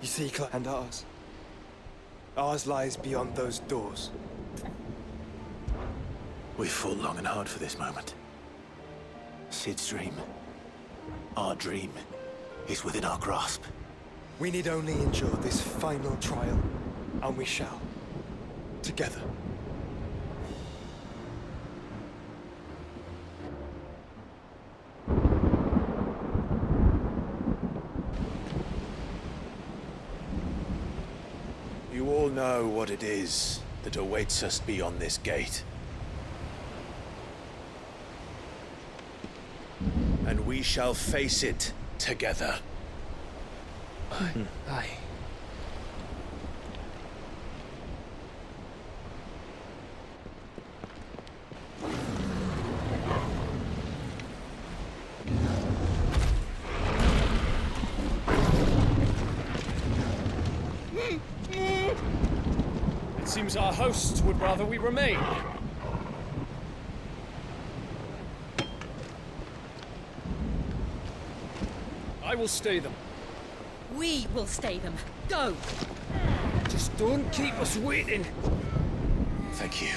You see, and ours. Ours lies beyond those doors. We've fought long and hard for this moment. Sid's dream, our dream, is within our grasp. We need only endure this final trial, and we shall. Together. You all know what it is that awaits us beyond this gate. And we shall face it together. Aye. It seems our hosts would rather we remain. I will stay them. We will stay them. Go! Just don't keep us waiting. Thank you.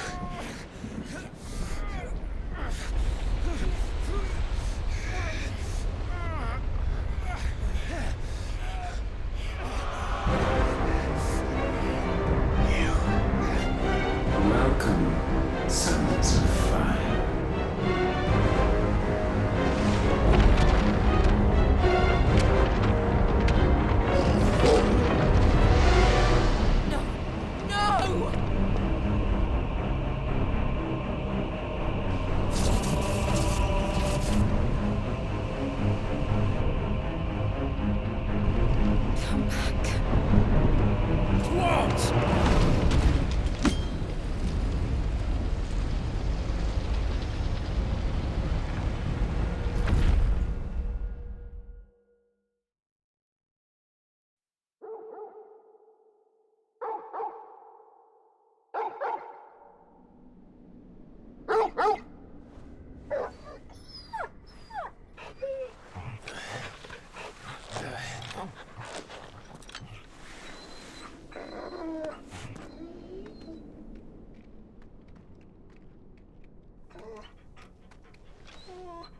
Welcome, sons of fire. No! No! Come back. What?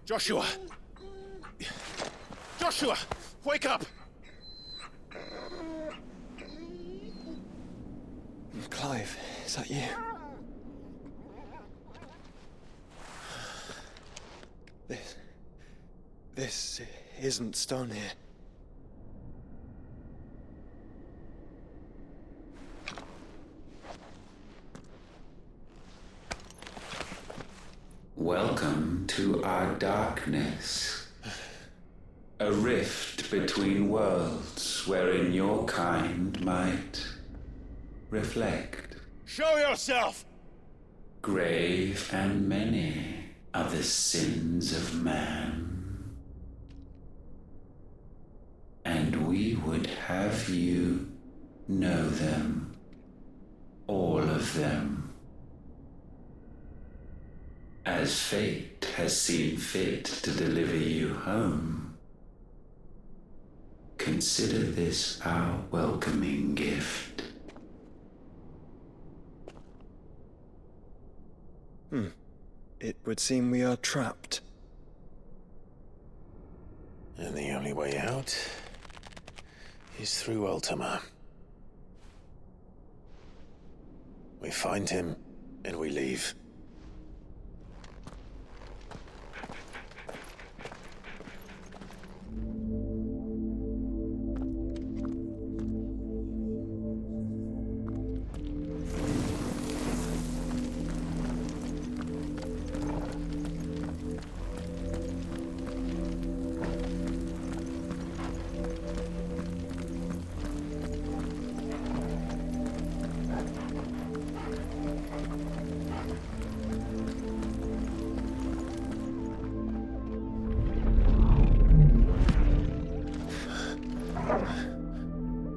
Joshua! Joshua! Wake up! Clive, is that you? This isn't stone here. Welcome to our darkness. A rift between worlds wherein your kind might reflect. Show yourself! Grave and many are the sins of man. And we would have you know them, all of them. As fate has seen fit to deliver you home, consider this our welcoming gift. It would seem we are trapped. And the only way out is through Ultima. We find him, and we leave.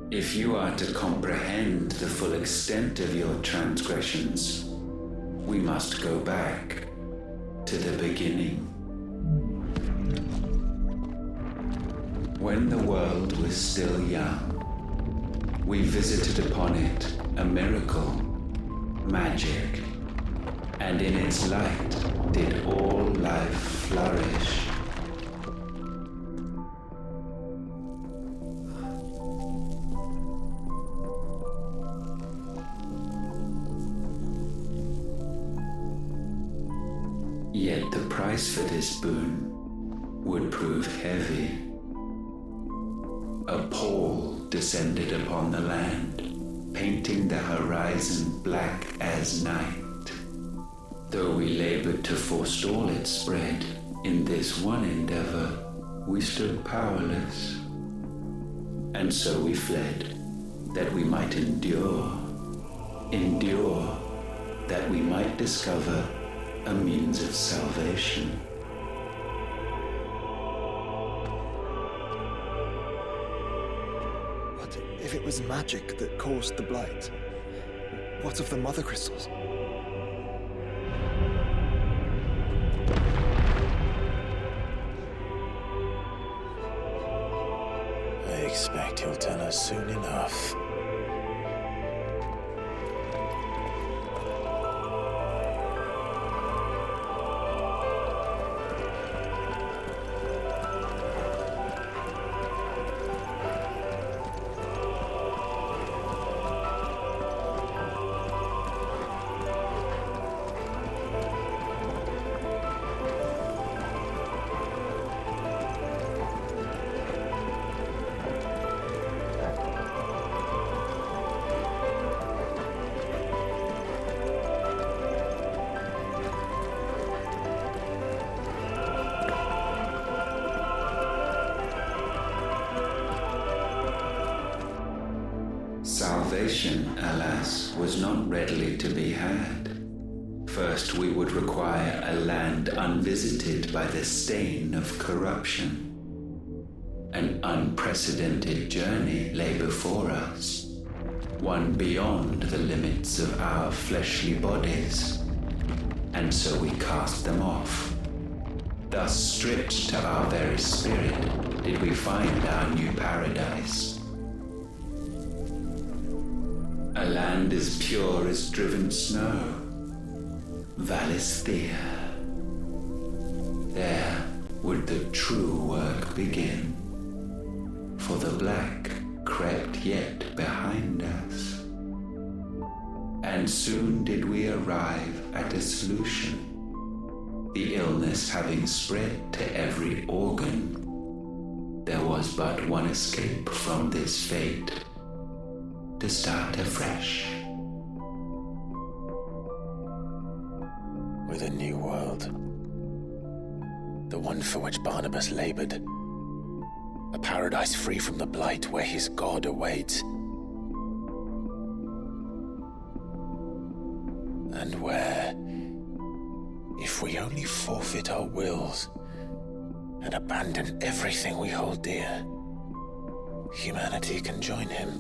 If you are to comprehend the full extent of your transgressions, we must go back to the beginning. When the world was still young, we visited upon it a miracle, magic, and in its light did all life flourish. Yet the price for this boon would prove heavy. A pall descended upon the land, painting the horizon black as night. Though we labored to forestall its spread, in this one endeavor we stood powerless. And so we fled, that we might endure, that we might discover a means of salvation. But if it was magic that caused the blight, what of the mother crystals? I expect he'll tell us soon enough. Salvation, alas, was not readily to be had. First, we would require a land unvisited by the stain of corruption. An unprecedented journey lay before us, one beyond the limits of our fleshly bodies, and so we cast them off. Thus, stripped to our very spirit, did we find our new paradise. A land as pure as driven snow, Valisthea. There would the true work begin, for the black crept yet behind us. And soon did we arrive at a solution. The illness having spread to every organ, there was but one escape from this fate: to start afresh. With a new world. The one for which Barnabas labored. A paradise free from the blight where his God awaits. And where, if we only forfeit our wills and abandon everything we hold dear, humanity can join him.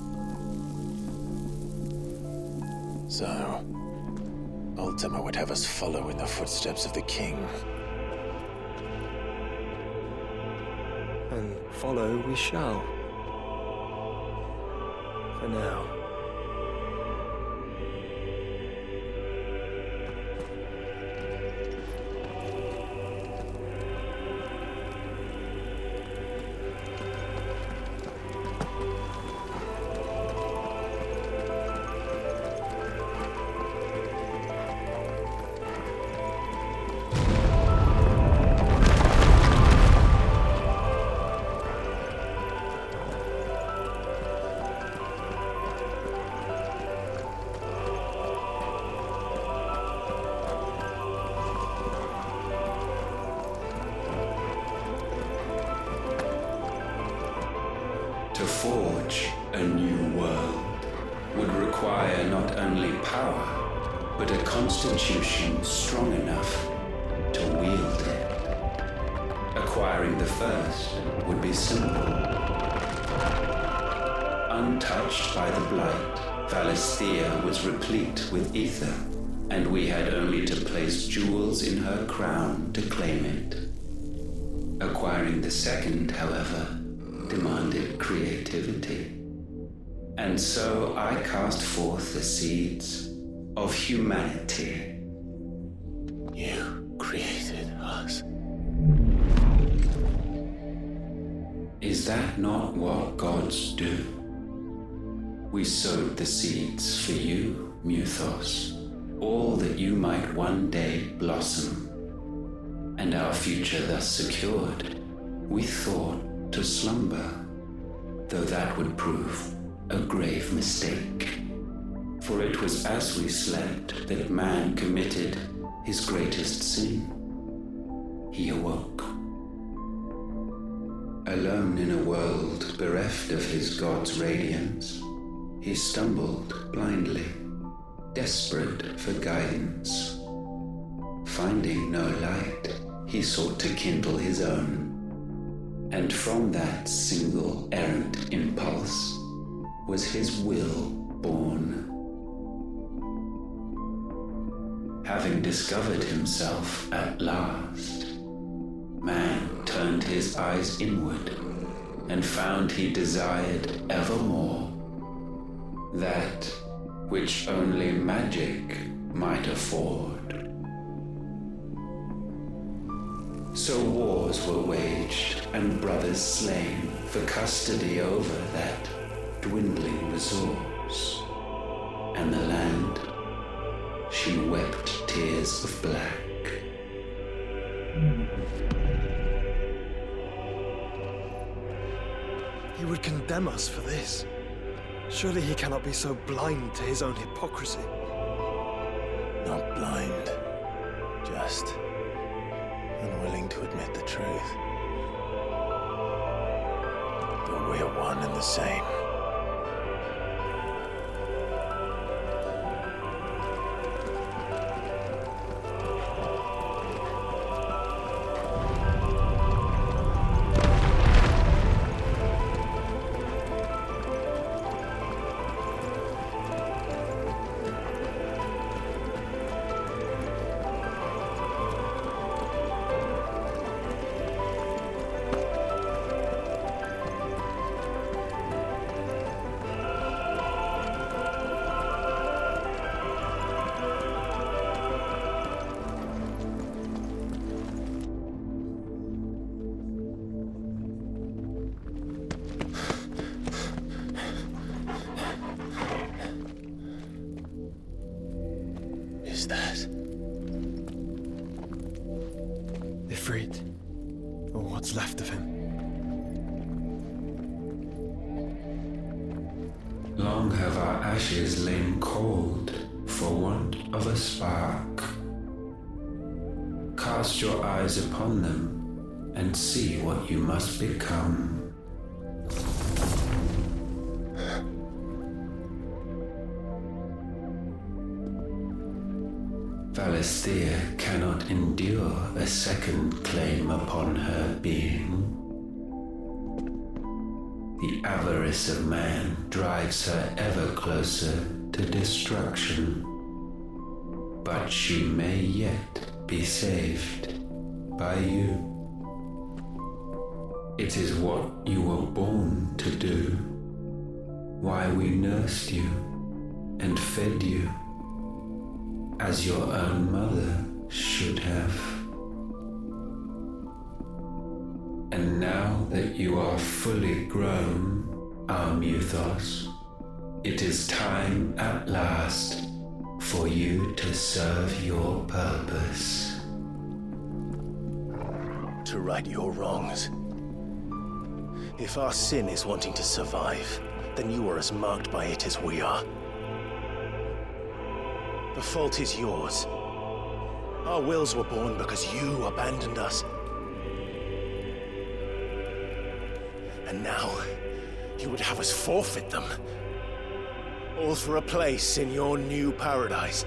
So, Ultima would have us follow in the footsteps of the king. And follow we shall. For now. To forge a new world would require not only power, but a constitution strong enough to wield it. Acquiring the first would be simple. Untouched by the blight, Valisthea was replete with ether, and we had only to place jewels in her crown to claim it. Acquiring the second, however, demanded creativity. And so I cast forth the seeds of humanity. You created us. Is that not what gods do? We sowed the seeds for you, Muthos, all that you might one day blossom. And our future thus secured, we thought to slumber, though that would prove a grave mistake. For it was as we slept that man committed his greatest sin. He awoke. Alone in a world bereft of his God's radiance, he stumbled blindly, desperate for guidance. Finding no light, he sought to kindle his own. And from that single errant impulse was his will born. Having discovered himself at last, man turned his eyes inward and found he desired evermore that which only magic might afford. So wars were waged and brothers slain for custody over that dwindling resource, and the land, she wept tears of black. He would condemn us for this. Surely he cannot be so blind to his own hypocrisy. Not blind, just unwilling to admit the truth. But we're one and the same. Is that? Ifrit, or what's left of him. Long have our ashes lain cold for want of a spark. Cast your eyes upon them and see what you must become. Valisthea cannot endure a second claim upon her being. The avarice of man drives her ever closer to destruction. But she may yet be saved by you. It is what you were born to do, why we nursed you and fed you, as your own mother should have. And now that you are fully grown, our Muthos, it is time at last for you to serve your purpose. To right your wrongs. If our sin is wanting to survive, then you are as marked by it as we are. The fault is yours. Our wills were born because you abandoned us. And now, you would have us forfeit them. All for a place in your new paradise.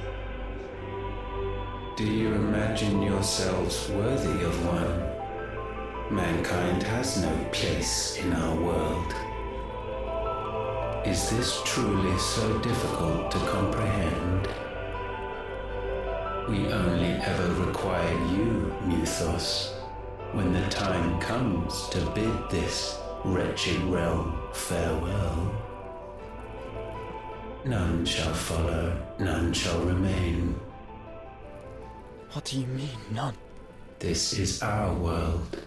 Do you imagine yourselves worthy of one? Mankind has no place in our world. Is this truly so difficult to comprehend? We only ever require you, Muthos, when the time comes to bid this wretched realm farewell. None shall follow, none shall remain. What do you mean, none? This is our world.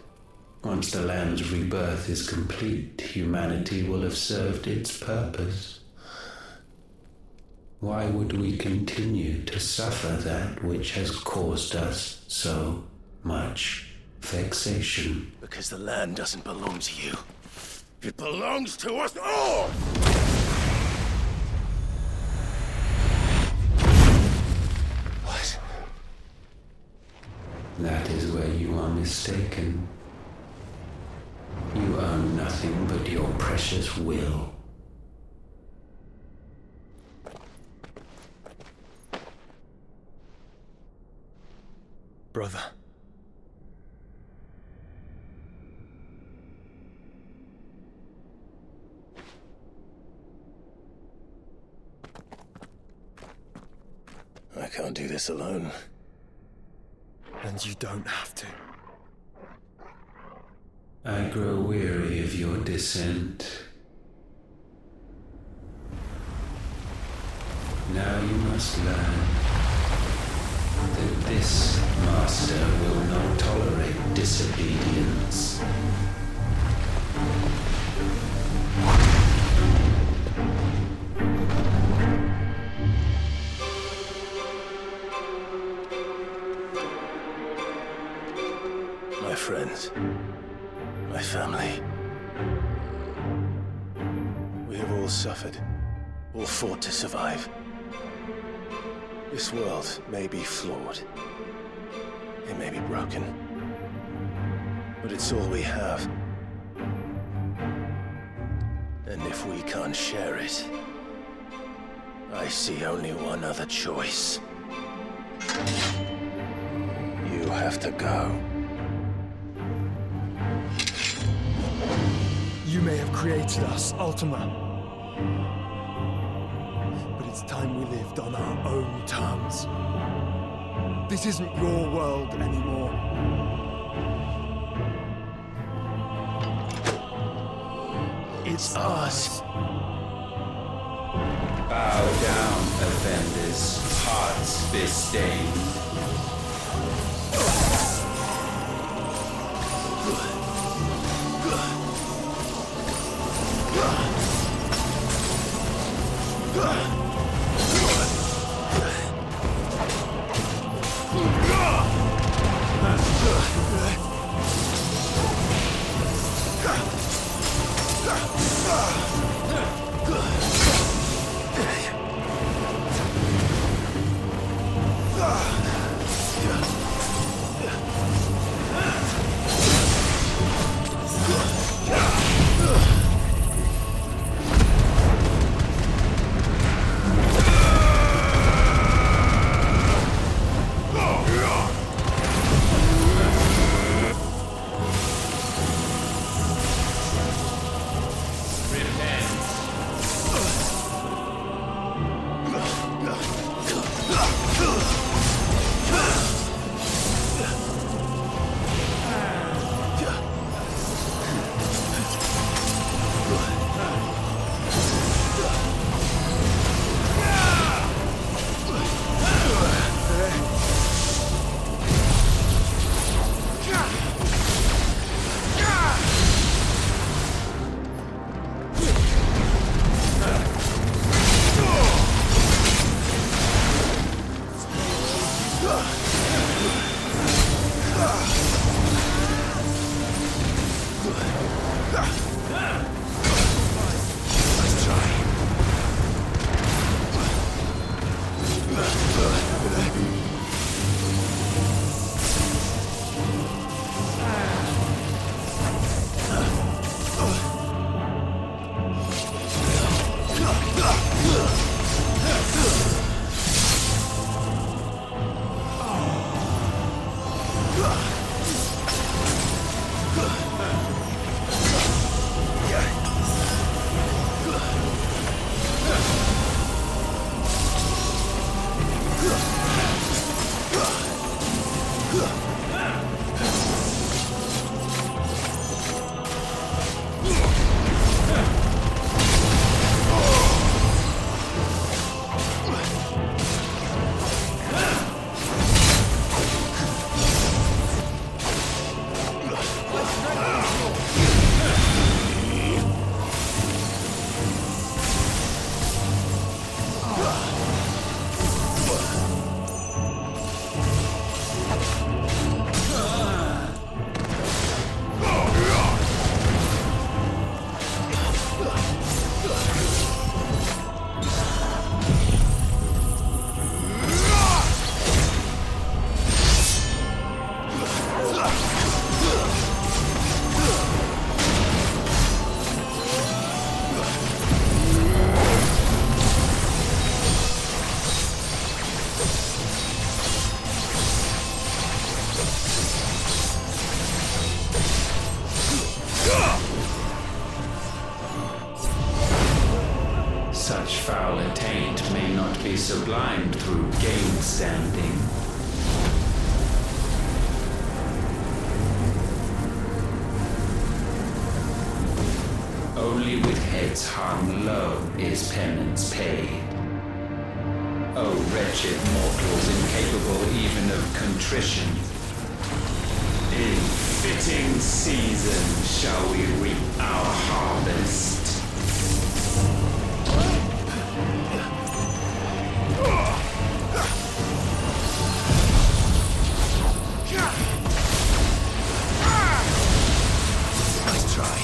Once the land's rebirth is complete, humanity will have served its purpose. Why would we continue to suffer that which has caused us so much vexation? Because the land doesn't belong to you. It belongs to us all! What? That is where you are mistaken. You own nothing but your precious will. Brother. I can't do this alone. And you don't have to. I grow weary of your dissent. Now you must learn that this master will not tolerate disobedience. My friends, my family. We have all suffered, all fought to survive. This world may be flawed. It may be broken. But it's all we have. And if we can't share it, I see only one other choice. You have to go. You may have created us, Ultima. But it's time we lived on our own terms. This isn't your world anymore. It's ours. Bow down, offenders, hearts disdained. Such foul attaint may not be sublimed through game standing. Only with heads hung low is penance paid. O wretched mortals incapable even of contrition, in fitting season shall we reap our harvest. Nice try.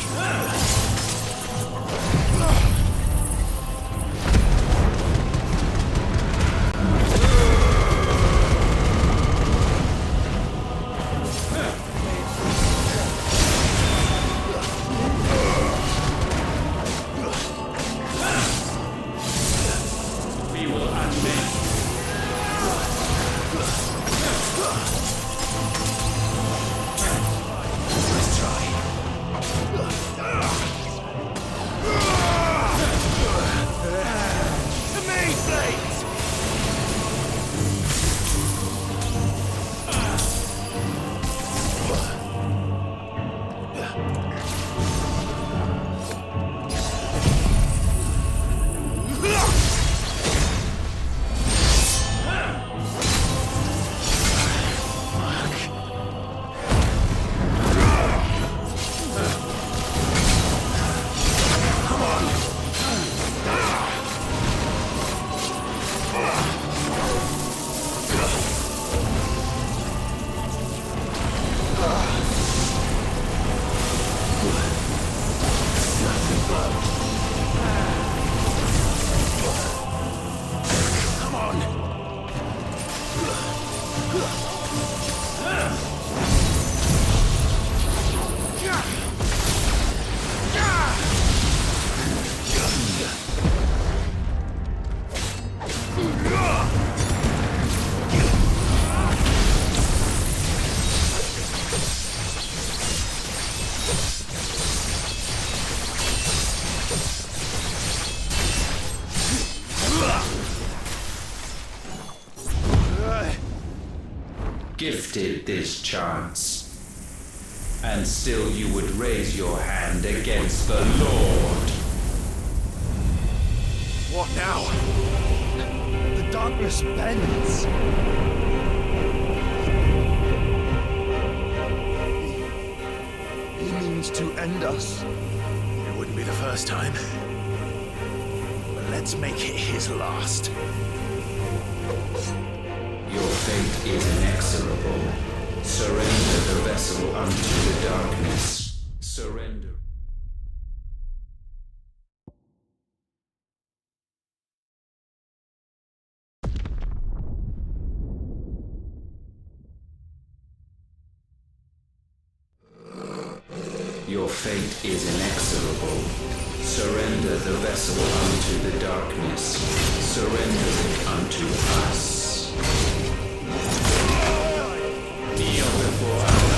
We will unleash. Nice try. To me, blades! Come on! Gifted this chance, and still you would raise your hand against the Lord. What now? The darkness bends. He means to end us. It wouldn't be the first time. But let's make it his last. Your fate is inexorable. Surrender the vessel unto the darkness. Surrender. Your fate is inexorable. Surrender the vessel unto the darkness. Surrender it unto us. Kneel before our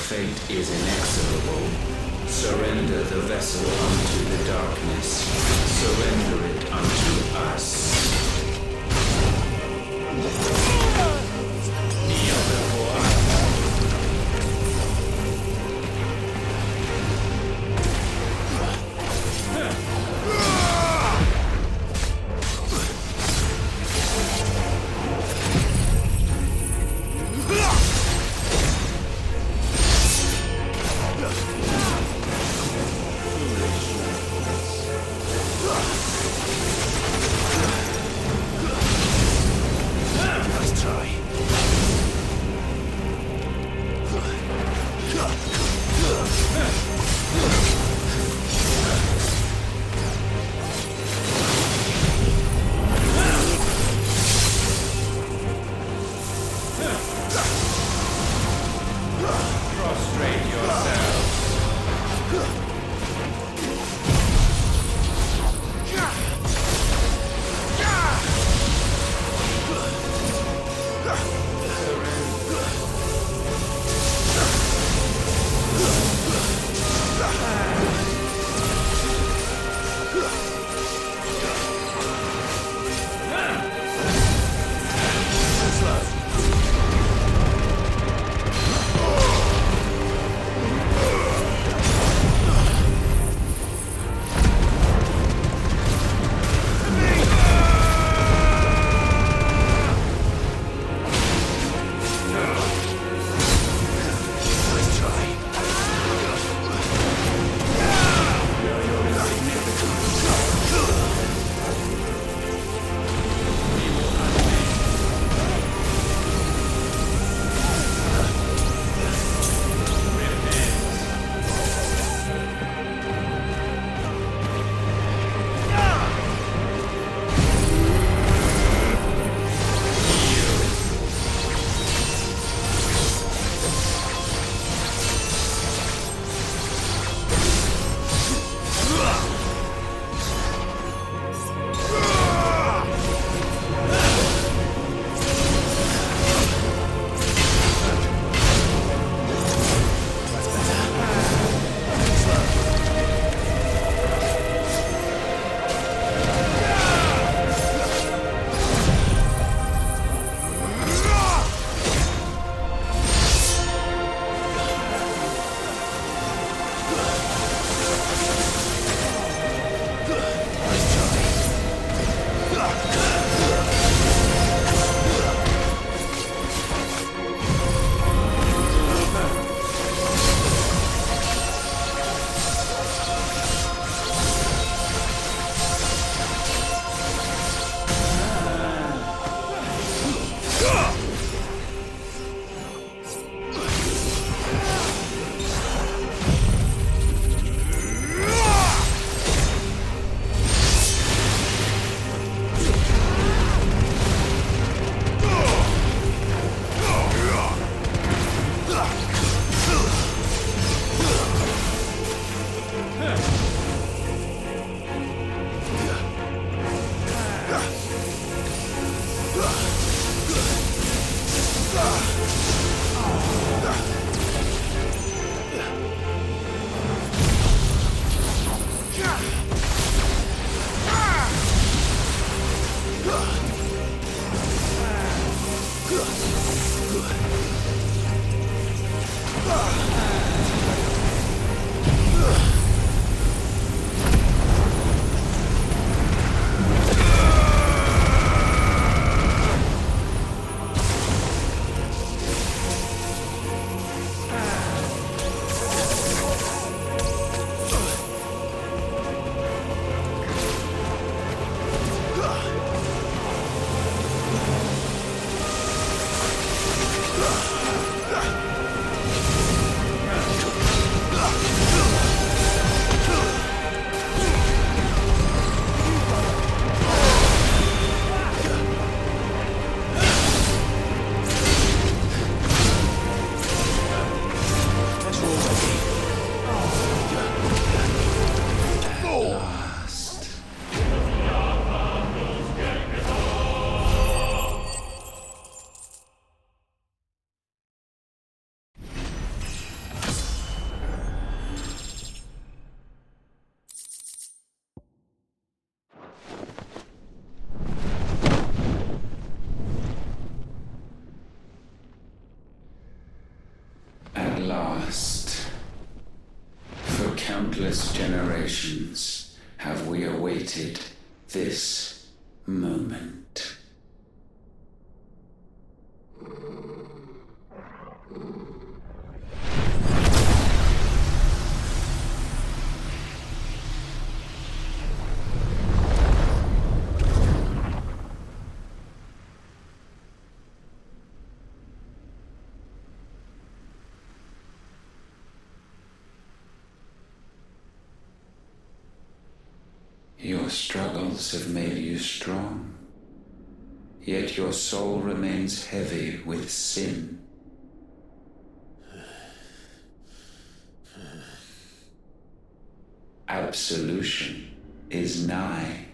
fate is inexorable. Surrender the vessel unto the darkness. Surrender it unto us. Nice try. countless generations have we awaited this moment. Your struggles have made you strong, yet your soul remains heavy with sin. Absolution is nigh.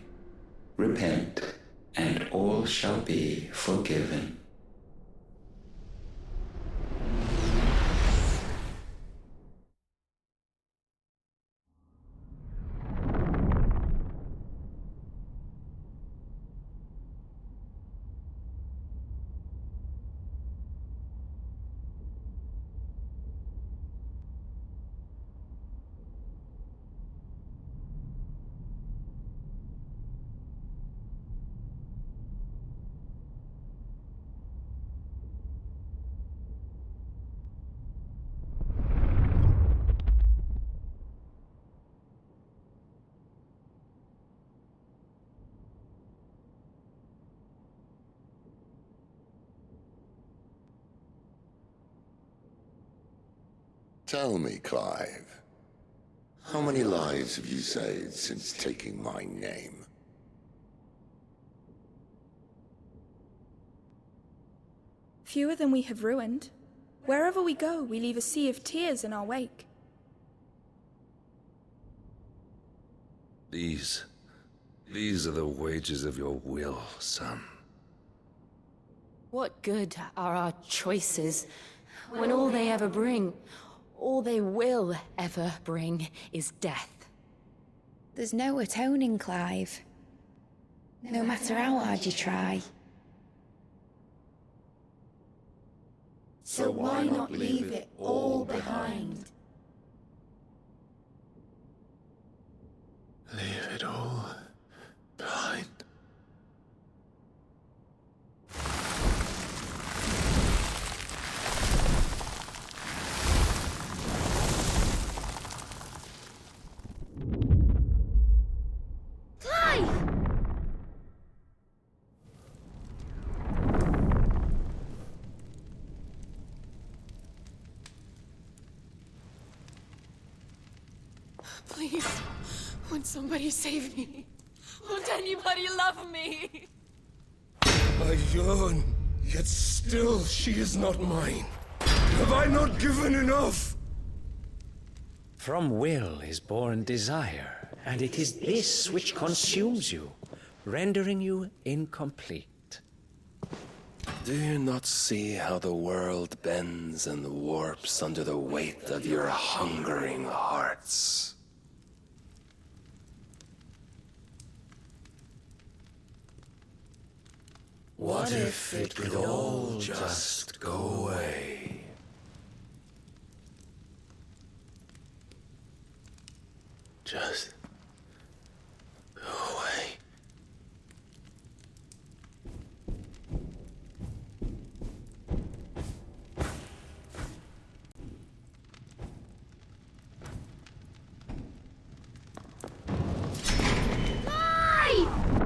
Repent, and all shall be forgiven. Tell me, Clive, how many lives have you saved since taking my name? Fewer than we have ruined. Wherever we go, we leave a sea of tears in our wake. These are the wages of your will, son. What good are our choices when all they ever bring, all they will ever bring, is death? There's no atoning, Clive. No matter how hard you try. So why not leave it all behind? Leave it all behind. Please, won't somebody save me? Won't anybody love me? I yearn, yet still she is not mine. Have I not given enough? From will is born desire, and it is this which consumes you, rendering you incomplete. Do you not see how the world bends and warps under the weight of your hungering hearts? What if it could all just go away? Just go away.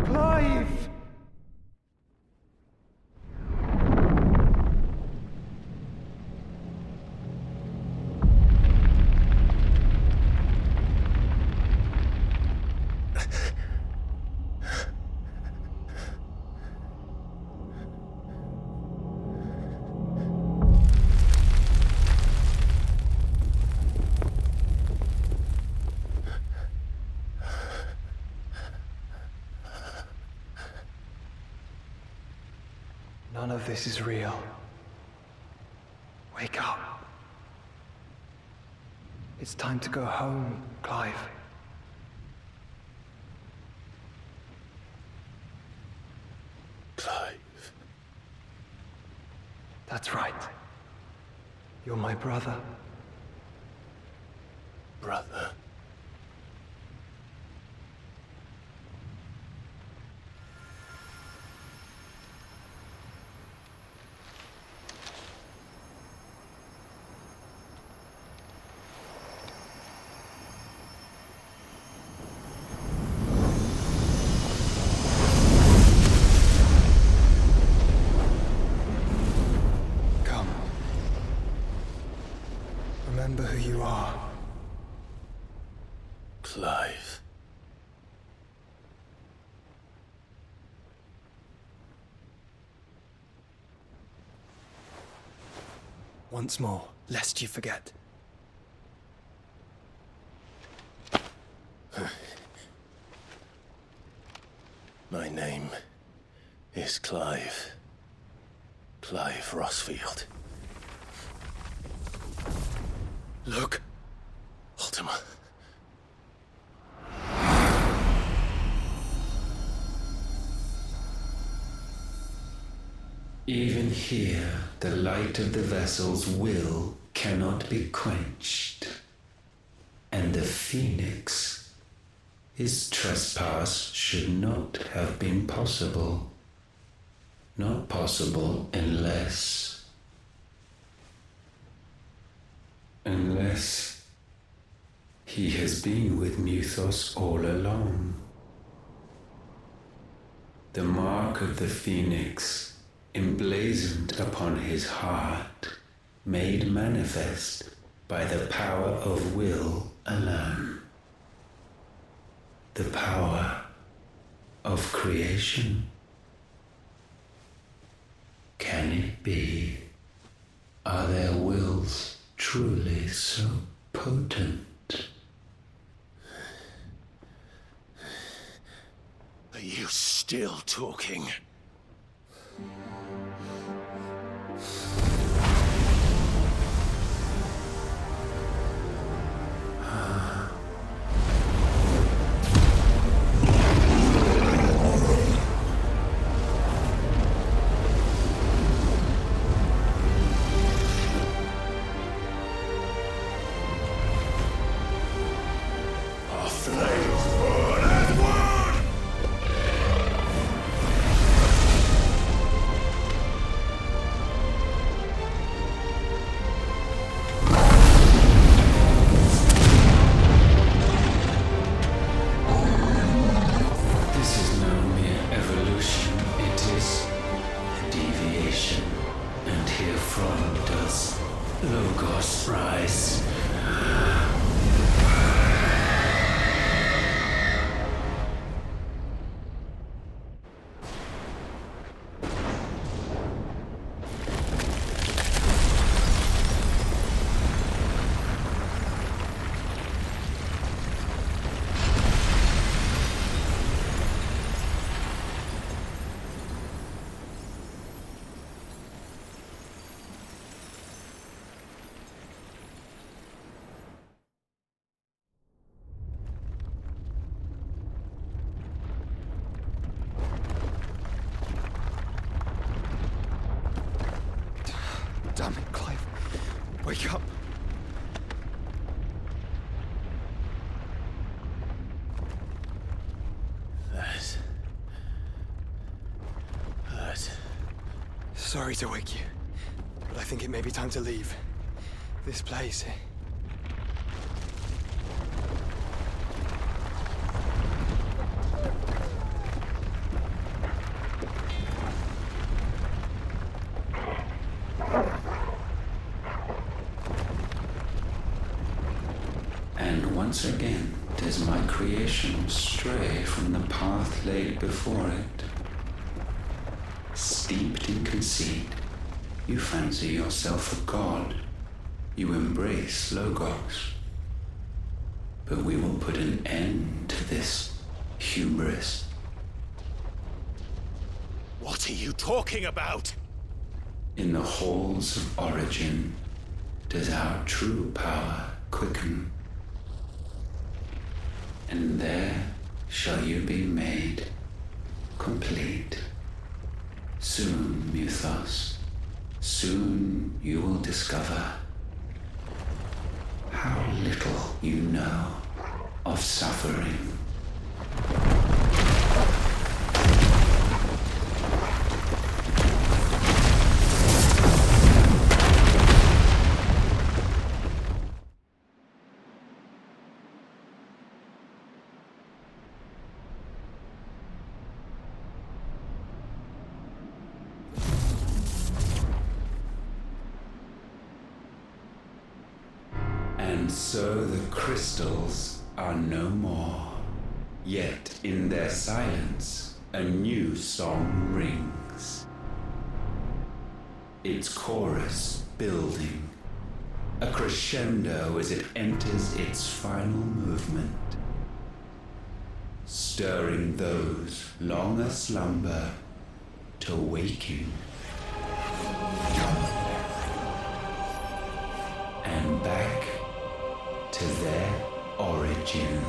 Clive! None of this is real. Wake up. It's time to go home, Clive. Clive. That's right. You're my brother. Brother. you are. Clive. Once more, lest you forget. My name is Clive. Clive Rossfield. Look. Ultima. Even here, the light of the vessel's will cannot be quenched. And the Phoenix, his trespass should not have been possible. Not possible unless he has been with Muthos all along. The mark of the Phoenix, emblazoned upon his heart, made manifest by the power of will alone. The power of creation. Can it be? Are their wills truly so potent? Are you still talking? Damn it, Clive. Wake up. That. Sorry to wake you, but I think it may be time to leave. This place. And once again does my creation stray from the path laid before it. Steeped in conceit, you fancy yourself a god. You embrace Logos. But we will put an end to this hubris. What are you talking about? In the halls of origin does our true power quicken. And there shall you be made complete. Soon, Muthos, soon you will discover how little you know of suffering. And And so the crystals are no more. Yet in their silence, a new song rings. Its chorus building, a crescendo as it enters its final movement, stirring those long aslumber to waking. And back to their origin.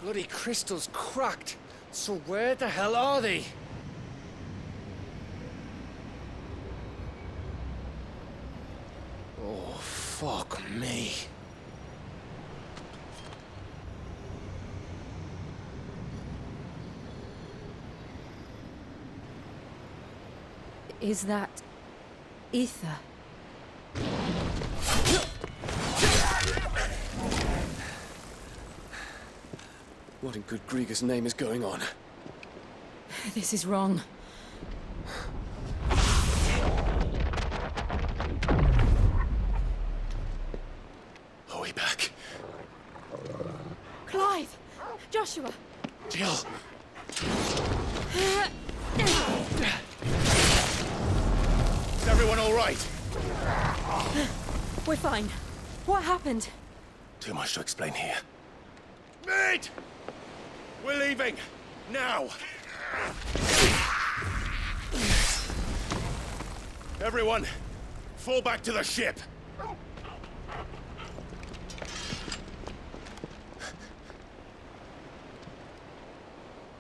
Bloody crystal's cracked. So where the hell are they? Oh, fuck me. Is that ether? What in good Grieger's name is going on? This is wrong. Are we back? Clive! Joshua! Jill! Is everyone all right? We're fine. What happened? Too much to explain here. Mate! We're leaving! Now! Everyone, fall back to the ship!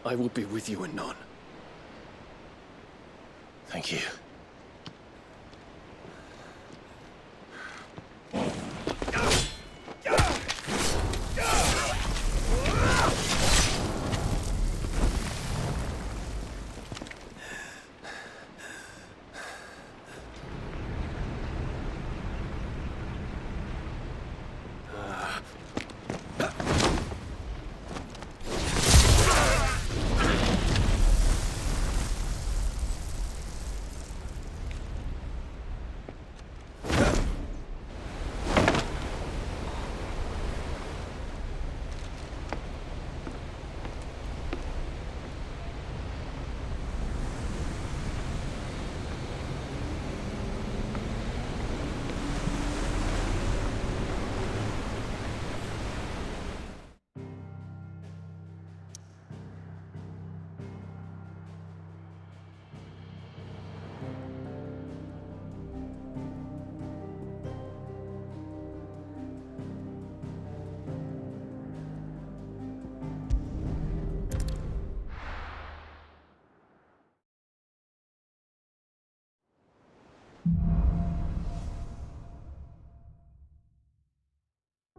I will be with you anon. Thank you.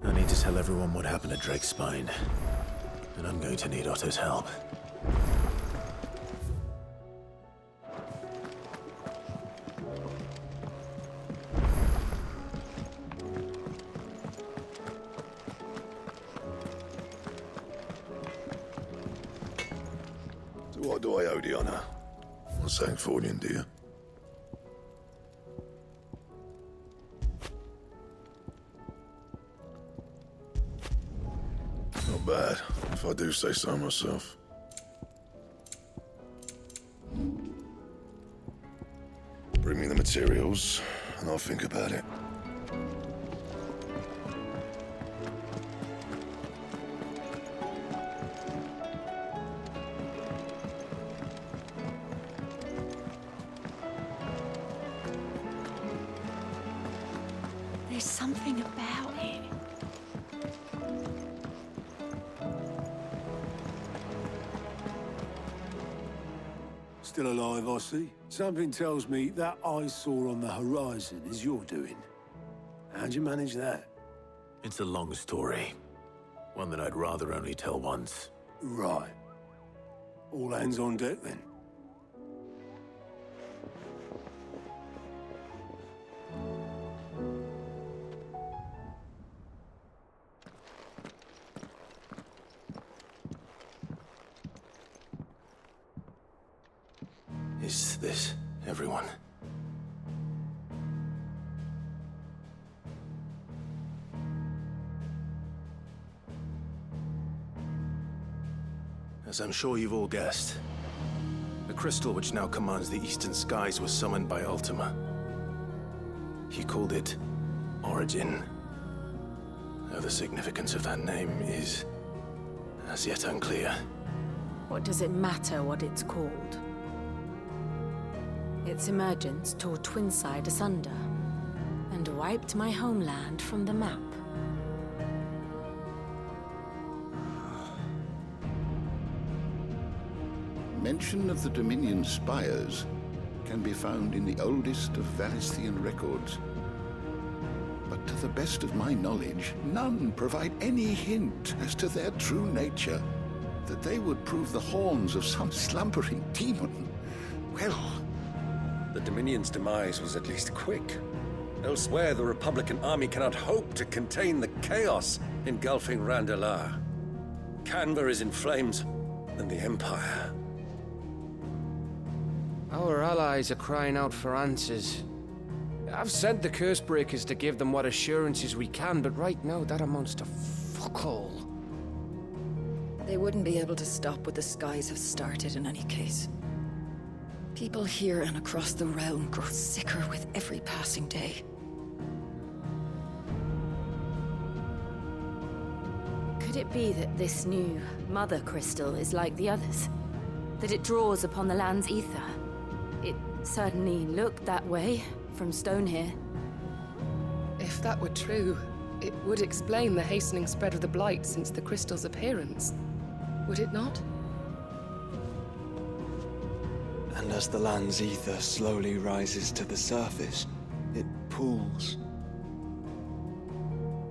I need to tell everyone what happened at Drake's Spine. And I'm going to need Otto's help. So what do I owe the honor? Not saying Fordian, do you? Not bad, if I do say so myself. Bring me the materials, and I'll think about it. There's something about it. Still alive, I see. Something tells me that I saw on the horizon is your doing. How'd you manage that? It's a long story. One that I'd rather only tell once. Right. All hands on deck, then. Is this everyone? As I'm sure you've all guessed, the crystal which now commands the eastern skies was summoned by Ultima. He called it Origin. Though the significance of that name is as yet unclear. What does it matter what it's called? Its emergence tore Twinside asunder and wiped my homeland from the map. Mention of the Dominion spires can be found in the oldest of Valisthean records. But to the best of my knowledge, none provide any hint as to their true nature. That they would prove the horns of some slumbering demon. Well, The Dominion's demise was at least quick. Elsewhere, the Republican army cannot hope to contain the chaos engulfing Randalar. Canva is in flames, and the Empire. Our allies are crying out for answers. I've sent the Cursebreakers to give them what assurances we can, but right now that amounts to fuck all. They wouldn't be able to stop what the skies have started in any case. People here and across the realm grow sicker with every passing day. Could it be that this new Mother Crystal is like the others? That it draws upon the land's ether? It certainly looked that way from stone here. If that were true, it would explain the hastening spread of the Blight since the crystal's appearance. Would it not? And as the land's ether slowly rises to the surface, it pools,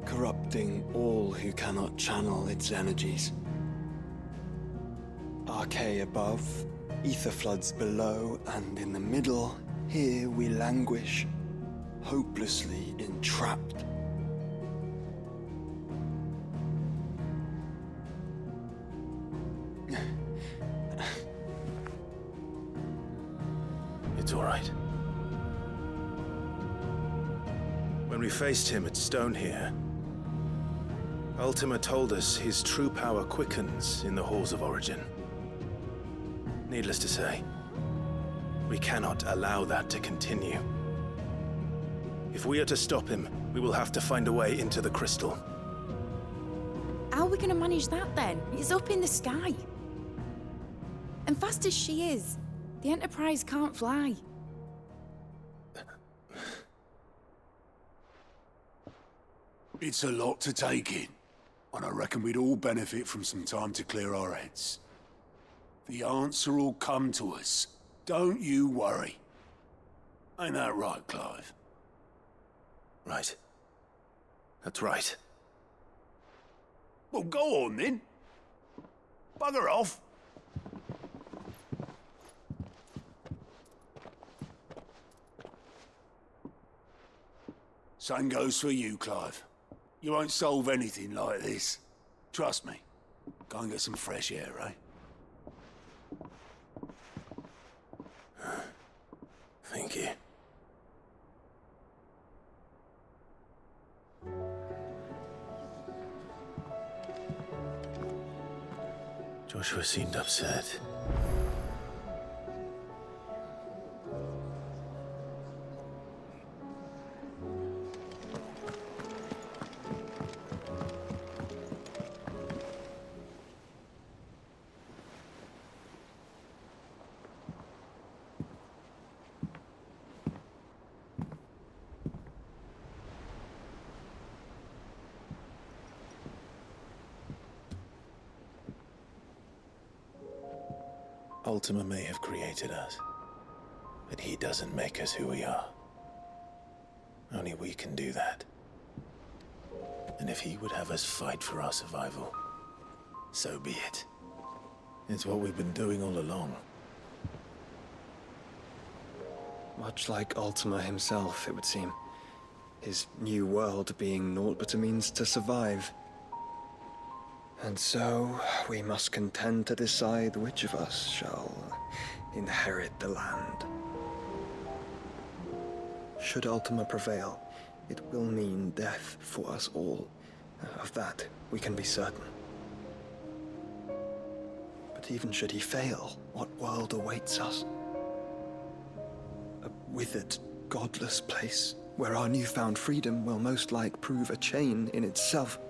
corrupting all who cannot channel its energies. Archay above, ether floods below, and in the middle, here we languish, hopelessly entrapped. It's all right. When we faced him at Stone here, Ultima told us his true power quickens in the halls of Origin. Needless to say, we cannot allow that to continue. If we are to stop him, we will have to find a way into the crystal. How are we gonna manage that then? It's up in the sky. And fast as she is, the Enterprise can't fly. It's a lot to take in, and I reckon we'd all benefit from some time to clear our heads. The answer will come to us. Don't you worry. Ain't that right, Clive? Right. That's right. Well, go on then. Bugger off. Same goes for you, Clive. You won't solve anything like this. Trust me. Go and get some fresh air, eh? Thank you. Joshua seemed upset. Ultima may have created us, but he doesn't make us who we are. Only we can do that. And if he would have us fight for our survival, so be it. It's what we've been doing all along. Much like Ultima himself, it would seem. His new world being naught but a means to survive. And so, we must contend to decide which of us shall inherit the land. Should Ultima prevail, it will mean death for us all. Of that, we can be certain. But even should he fail, what world awaits us? A withered, godless place, where our newfound freedom will most like prove a chain in itself.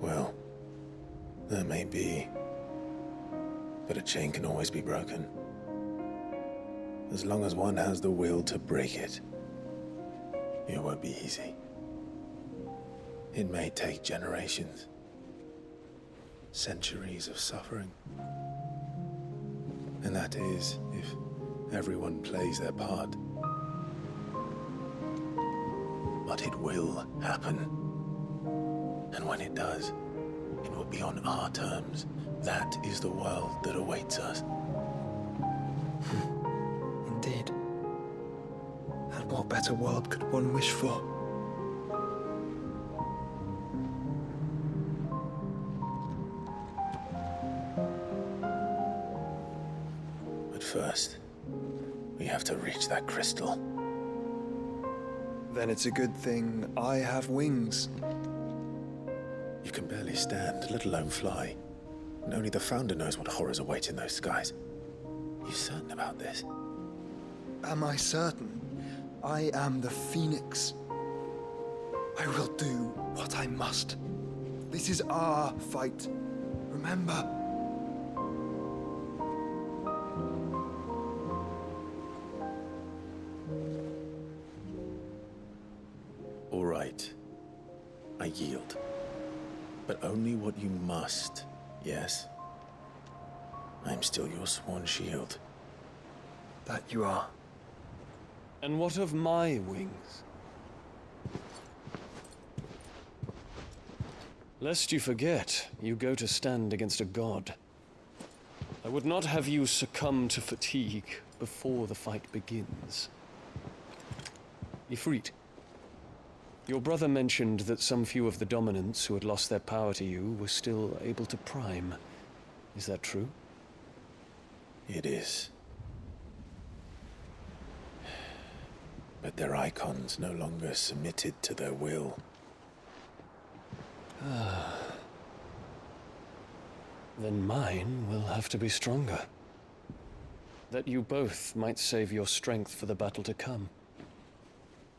Well, that may be. But a chain can always be broken. As long as one has the will to break it. It won't be easy. It may take generations. Centuries of suffering. And that is, if everyone plays their part. But it will happen. And when it does, it will be on our terms. That is the world that awaits us. Indeed. And what better world could one wish for? But first, we have to reach that crystal. Then it's a good thing I have wings. You can barely stand, let alone fly. And only the Founder knows what horrors await in those skies. You certain about this? Am I certain? I am the Phoenix. I will do what I must. This is our fight. Remember? All right. I yield. But only what you must, yes? I'm still your sworn shield. That you are. And what of my wings? Lest you forget, you go to stand against a god. I would not have you succumb to fatigue before the fight begins. Ifrit, your brother mentioned that some few of the dominants who had lost their power to you were still able to prime. Is that true? It is. But their Eikons no longer submitted to their will. Then mine will have to be stronger. That you both might save your strength for the battle to come.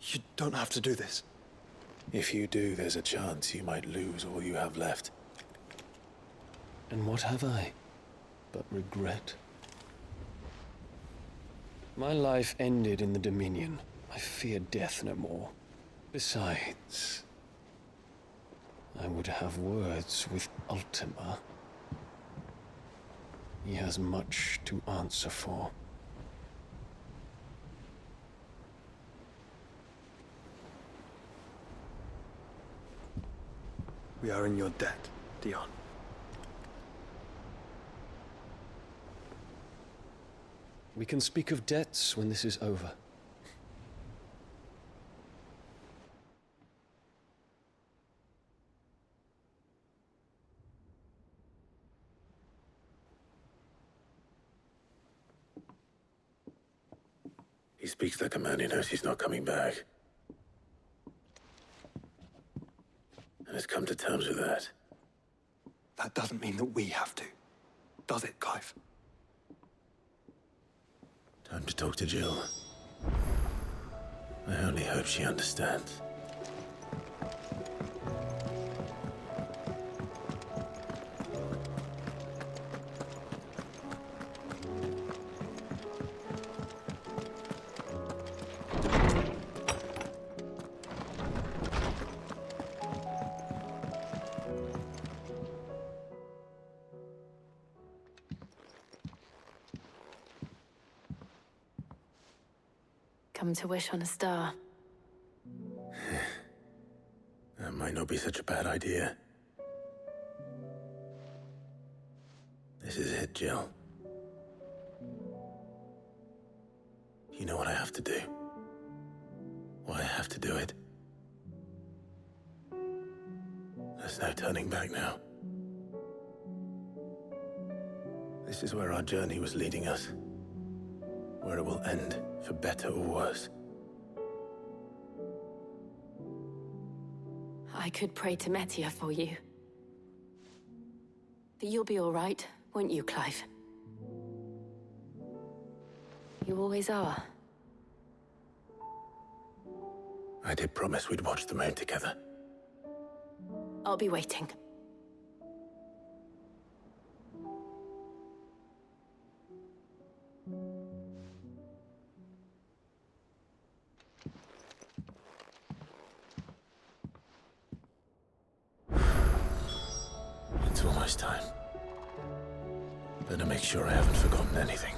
You don't have to do this. If you do, there's a chance you might lose all you have left. And what have I but regret? My life ended in the Dominion. I fear death no more. Besides, I would have words with Ultima. He has much to answer for. We are in your debt, Dion. We can speak of debts when this is over. He speaks like a man who knows he's not coming back. And has come to terms with that. That doesn't mean that we have to, does it, Clive? Time to talk to Jill. I only hope she understands. come to wish on a star. That might not be such a bad idea. This is it, Jill. You know what I have to do. Why I have to do it. There's no turning back now. This is where our journey was leading us. Where it will end, for better or worse. I could pray to Metia for you. But you'll be all right, won't you, Clive? You always are. I did promise we'd watch the moon together. I'll be waiting. It's almost time. Better make sure I haven't forgotten anything.